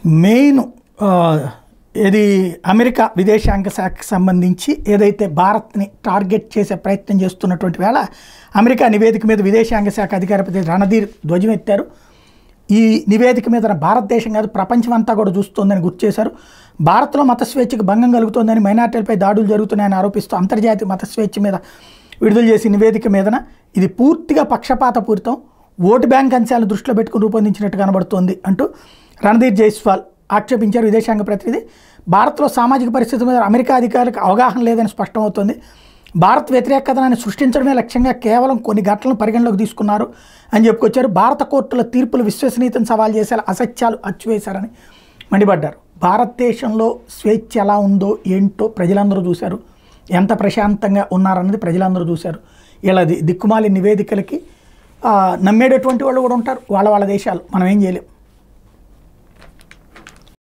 Main ఇది America విదేశాంగ శాఖకు సంబంధించి ఏదైతే భారత్ని టార్గెట్ చేసే ప్రయత్నం చేస్తున్నటువంటి వేళ అమెరికా నివేదిక మీద విదేశాంగ శాఖ అధికార ప్రతినిధి రణధీర్ ధ్వజమెత్తారు. ఈ నివేదిక మీద భారతదేశం కాదు ప్రపంచం అంతా కూడా చూస్తోందని గుర్తు చేశారు. భారత్లో మత స్వేచ్ఛకు భంగం కలుగుతోందని, మైనార్టీలపై దాడులు జరుగుతున్నాయని ఆరోపిస్తూ అంతర్జాతీయ మత స్వేచ్ఛ మీద విడుదల చేసిన నివేదిక మీదన ఇది పూర్తిగా పక్షపాతపూరితం, ఓటు బ్యాంక్ అంశాలను దృష్టిలో పెట్టుకుని రూపొందించినట్టు కనబడుతోంది అంటూ రణధీర్ జైస్వాల్ ఆక్షేపించారు. విదేశాంగ ప్రతినిధి భారత్లో సామాజిక పరిస్థితి మీద అమెరికా అధికారులకు అవగాహన లేదని స్పష్టమవుతోంది. భారత్ వ్యతిరేకతనాన్ని సృష్టించడమే లక్ష్యంగా కేవలం కొన్ని ఘటనలను పరిగణలోకి తీసుకున్నారు అని చెప్పుకొచ్చారు. భారత కోర్టుల తీర్పులు విశ్వసనీయతను సవాల్ చేసేలా అసత్యాలు అచ్చువేశారని మండిపడ్డారు. భారతదేశంలో స్వేచ్ఛ ఎలా ఉందో ఏంటో ప్రజలందరూ చూశారు, ఎంత ప్రశాంతంగా ఉన్నారన్నది ప్రజలందరూ చూశారు. ఇలా దిక్కుమాలి నివేదికలకి నమ్మేటటువంటి వాళ్ళు కూడా ఉంటారు, వాళ్ళ దేశాలు, మనం ఏం చేయలేం.